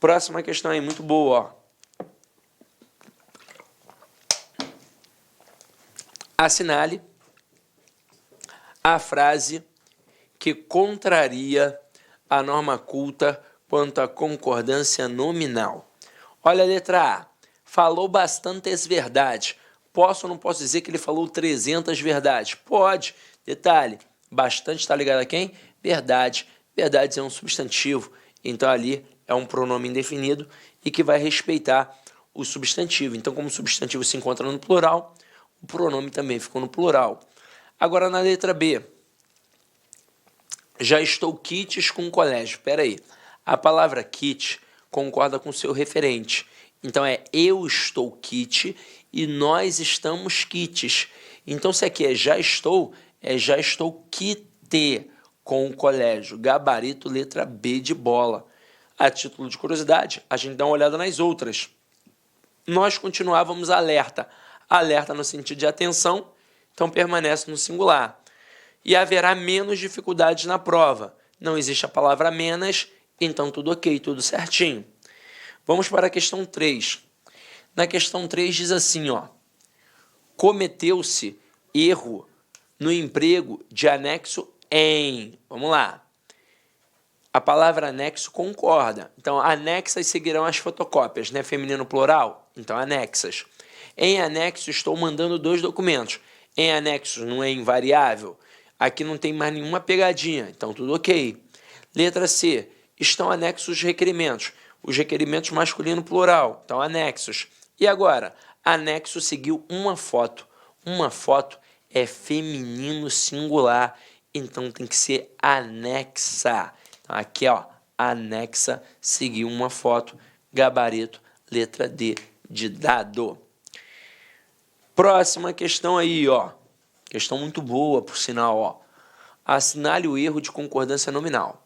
Próxima questão aí, muito boa. Ó. Assinale a frase que contraria a norma culta quanto à concordância nominal. Olha a letra A. Falou bastantes verdades. Posso ou não posso dizer que ele falou 300 verdades? Pode. Detalhe, bastante está ligado a quem? Verdade. Verdades é um substantivo, então ali é um pronome indefinido e que vai respeitar o substantivo. Então, como o substantivo se encontra no plural, o pronome também ficou no plural. Agora, na letra B, já estou quites com o colégio. Espera aí, a palavra kit concorda com o seu referente. Então, é eu estou quite e nós estamos quites. Então, se aqui é já estou quite com o colégio. Gabarito, letra B de bola. A título de curiosidade, a gente dá uma olhada nas outras. Nós continuávamos alerta. Alerta no sentido de atenção, então permanece no singular. E haverá menos dificuldades na prova. Não existe a palavra menos, então tudo ok, tudo certinho. Vamos para a questão 3. Na questão 3 diz assim, ó. Cometeu-se erro no emprego de anexo em. Vamos lá. A palavra anexo concorda. Então, anexas seguirão as fotocópias, né? Feminino plural. Então, anexas. Em anexo, estou mandando 2 documentos. Em anexo não é invariável. Aqui não tem mais nenhuma pegadinha. Então, tudo ok. Letra C. Estão anexos os requerimentos. Os requerimentos masculino plural. Então, anexos. E agora? Anexo seguiu uma foto. Uma foto é feminino singular, então tem que ser anexa. Então, aqui, ó, anexa, seguiu uma foto, gabarito, letra D de dado. Próxima questão aí, ó. Questão muito boa, por sinal, ó. Assinale o erro de concordância nominal.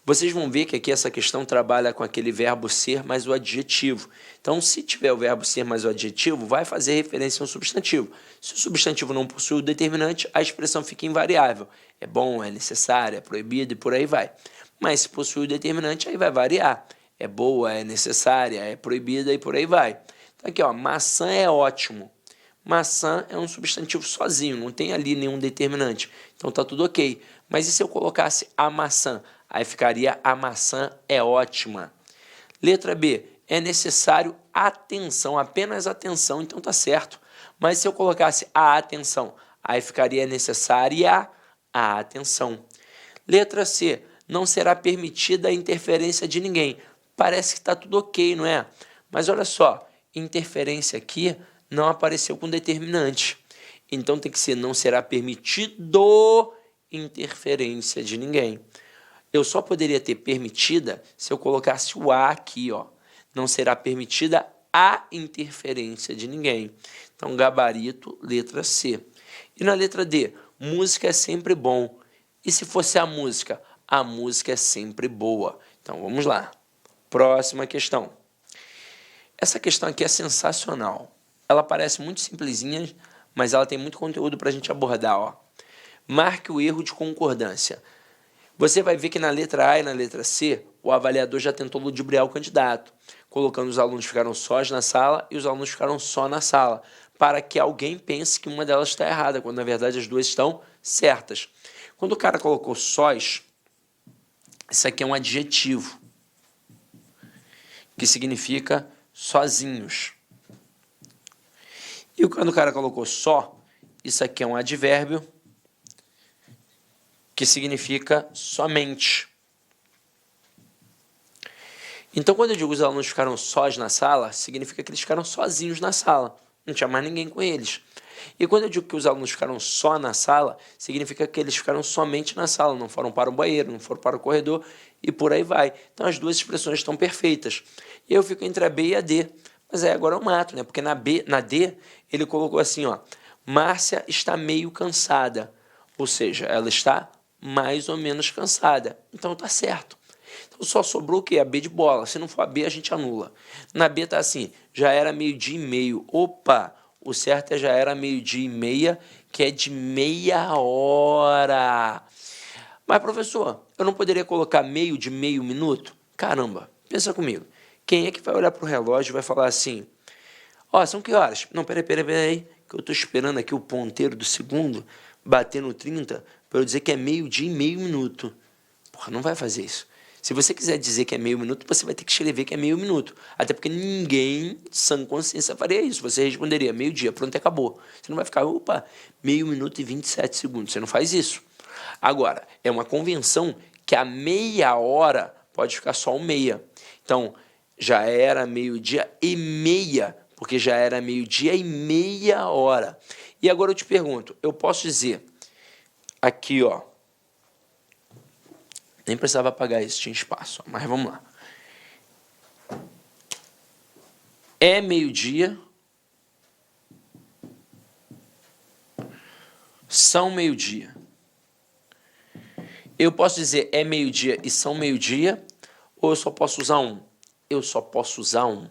Vocês vão ver que aqui essa questão trabalha com aquele verbo ser mais o adjetivo. Então, se tiver o verbo ser mais o adjetivo, vai fazer referência a um substantivo. Se o substantivo não possui o determinante, a expressão fica invariável. É bom, é necessário, é proibido e por aí vai. Mas se possui o determinante, aí vai variar. é boa, é necessária, é proibida e por aí vai. Então aqui, ó, maçã é ótimo. Maçã é um substantivo sozinho, não tem ali nenhum determinante. Então tá tudo ok. Mas e se eu colocasse a maçã? Aí ficaria a maçã é ótima. Letra B, é necessário atenção, apenas atenção, então tá certo. Mas se eu colocasse a atenção, aí ficaria necessária a atenção. Letra C, não será permitida a interferência de ninguém. Parece que está tudo ok, não é? Mas olha só, interferência aqui não apareceu com determinante. Então tem que ser não será permitido interferência de ninguém. Eu só poderia ter permitida se eu colocasse o a aqui, ó. Não será permitida a interferência de ninguém. Então, gabarito, letra C. E na letra D, música é sempre bom. E se fosse a música? A música é sempre boa. Então, vamos lá. Próxima questão. Essa questão aqui é sensacional. Ela parece muito simplesinha, mas ela tem muito conteúdo para a gente abordar, ó. Marque o erro de concordância. Você vai ver que na letra A e na letra C, o avaliador já tentou ludibriar o candidato, colocando os alunos ficaram sós na sala e os alunos ficaram só na sala, para que alguém pense que uma delas está errada, quando na verdade as duas estão certas. Quando o cara colocou sós, isso aqui é um adjetivo, que significa sozinhos. E quando o cara colocou só, isso aqui é um advérbio, que significa somente. Então, quando eu digo que os alunos ficaram sós na sala, significa que eles ficaram sozinhos na sala, não tinha mais ninguém com eles. E quando eu digo que os alunos ficaram só na sala, significa que eles ficaram somente na sala, não foram para o banheiro, não foram para o corredor e por aí vai. Então, as duas expressões estão perfeitas. E eu fico entre a B e a D. Mas aí agora eu mato, né? Porque na D, ele colocou assim, ó, Márcia está meio cansada. Ou seja, ela está mais ou menos cansada. Então tá certo. Então só sobrou o quê? A B de bola. Se não for a B, a gente anula. Na B tá assim, já era 12:30. Opa, o certo é já era 12:30, que é de meia hora. Mas, professor, eu não poderia colocar meio de meio minuto? Caramba, pensa comigo. Quem é que vai olhar para o relógio e vai falar assim, ó, são que horas? Não, peraí, que eu estou esperando aqui o ponteiro do segundo bater no 30 para eu dizer que é 12:30. Porra, não vai fazer isso. Se você quiser dizer que é meio minuto, você vai ter que escrever que é meio minuto. Até porque ninguém, sã consciência, faria isso. Você responderia meio-dia, pronto, acabou. Você não vai ficar, opa, 1 minuto e 27 segundos. Você não faz isso. Agora, é uma convenção que a meia hora pode ficar só um meia. Então, já era 12:30, porque já era 12:30. E agora eu te pergunto, eu posso dizer, aqui, ó, nem precisava apagar isso, tinha espaço, mas vamos lá. É meio-dia, são meio-dia. Eu posso dizer é meio-dia e são meio-dia, ou eu só posso usar um? Eu só posso usar um.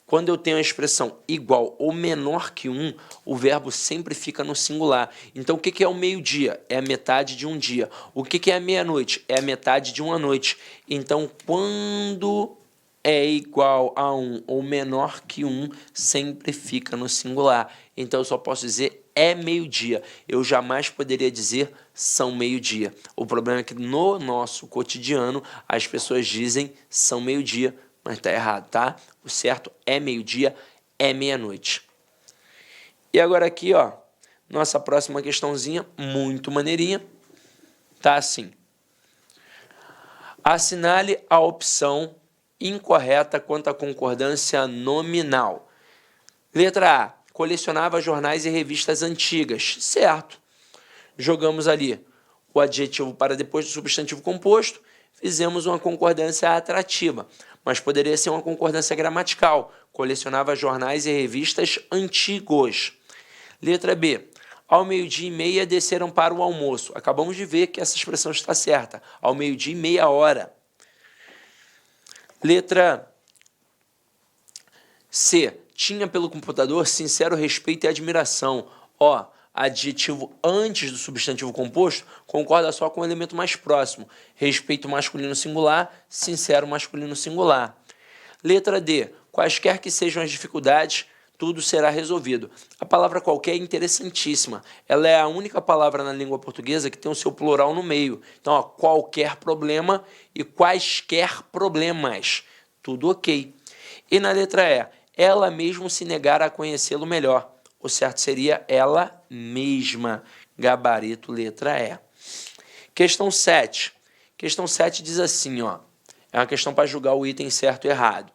Quando eu tenho a expressão igual ou menor que um, o verbo sempre fica no singular. Então, o que é o meio-dia? É a metade de um dia. O que é a meia-noite? É a metade de uma noite. Então, quando é igual a um ou menor que um, sempre fica no singular. Então, eu só posso dizer é meio-dia. Eu jamais poderia dizer são meio-dia. O problema é que no nosso cotidiano, as pessoas dizem são meio-dia, mas está errado, tá? O certo é meio-dia, é meia-noite. E agora aqui, ó, nossa próxima questãozinha, muito maneirinha, tá assim. Assinale a opção incorreta quanto à concordância nominal. Letra A, colecionava jornais e revistas antigas. Certo. Jogamos ali o adjetivo para depois do substantivo composto, fizemos uma concordância atrativa, mas poderia ser uma concordância gramatical. Colecionava jornais e revistas antigos. Letra B. Ao 12:30 desceram para o almoço. Acabamos de ver que essa expressão está certa. Ao 12:30. Letra C. Tinha pelo computador sincero respeito e admiração. Ó, adjetivo antes do substantivo composto concorda só com o elemento mais próximo. Respeito masculino singular, sincero masculino singular. Letra D, quaisquer que sejam as dificuldades, tudo será resolvido. A palavra qualquer é interessantíssima. Ela é a única palavra na língua portuguesa que tem o seu plural no meio. Então, ó, qualquer problema e quaisquer problemas. Tudo ok. E na letra E, ela mesmo se negar a conhecê-lo melhor. O certo seria ela mesma. Gabarito, letra E. Questão 7. Questão 7 diz assim, ó. É uma questão para julgar o item certo e errado.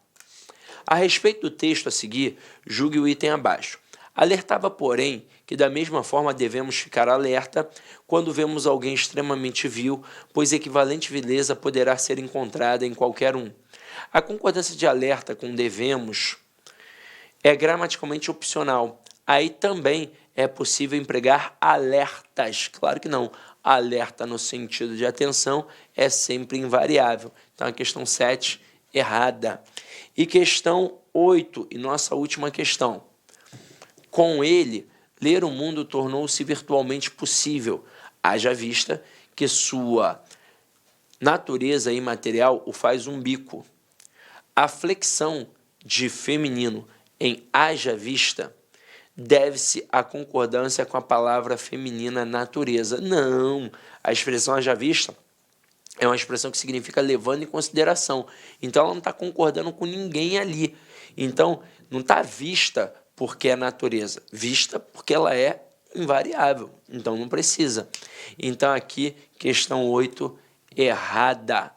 A respeito do texto a seguir, julgue o item abaixo. Alertava, porém, que da mesma forma devemos ficar alerta quando vemos alguém extremamente vil, pois equivalente vileza poderá ser encontrada em qualquer um. A concordância de alerta com devemos é gramaticalmente opcional. Aí também é possível empregar alertas. Claro que não. Alerta no sentido de atenção é sempre invariável. Então, a questão 7, errada. E questão 8, e nossa última questão. Com ele, ler o mundo tornou-se virtualmente possível, haja vista que sua natureza imaterial o faz umbico. A flexão de feminino em haja vista deve-se à concordância com a palavra feminina natureza. Não, a expressão haja vista é uma expressão que significa levando em consideração. Então, ela não está concordando com ninguém ali. Então, não está vista porque é natureza, vista porque ela é invariável. Então, não precisa. Então, aqui, questão 8, errada.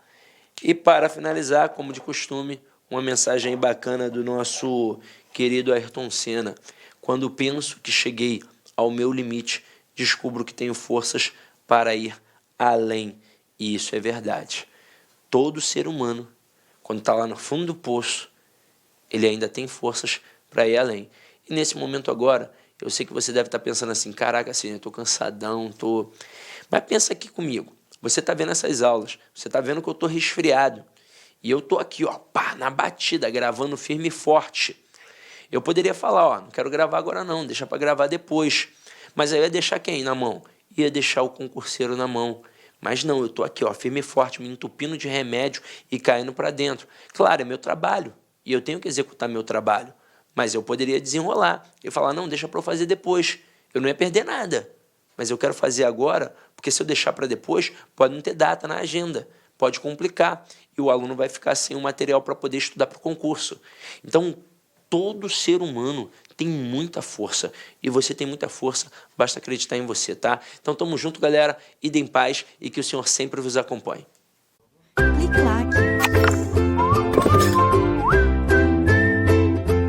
E para finalizar, como de costume, uma mensagem bacana do nosso querido Ayrton Senna. Quando penso que cheguei ao meu limite, descubro que tenho forças para ir além. E isso é verdade. Todo ser humano, quando está lá no fundo do poço, ele ainda tem forças para ir além. E nesse momento agora, eu sei que você deve estar pensando assim, caraca, assim, eu estou cansadão, tô... Mas pensa aqui comigo. Você está vendo essas aulas, você está vendo que eu estou resfriado. E eu estou aqui, ó, pá, na batida, gravando firme e forte. Eu poderia falar, ó, não quero gravar agora não, deixa para gravar depois. Mas aí eu ia deixar quem na mão? Ia deixar o concurseiro na mão. Mas não, eu estou aqui, ó, firme e forte, me entupindo de remédio e caindo para dentro. Claro, é meu trabalho e eu tenho que executar meu trabalho. Mas eu poderia desenrolar e falar, não, deixa para eu fazer depois. Eu não ia perder nada. Mas eu quero fazer agora, porque se eu deixar para depois, pode não ter data na agenda. Pode complicar e o aluno vai ficar sem o material para poder estudar para o concurso. Então, todo ser humano tem muita força e você tem muita força, basta acreditar em você, tá? Então, tamo junto, galera, ide em paz e que o Senhor sempre vos acompanhe. Clique lá.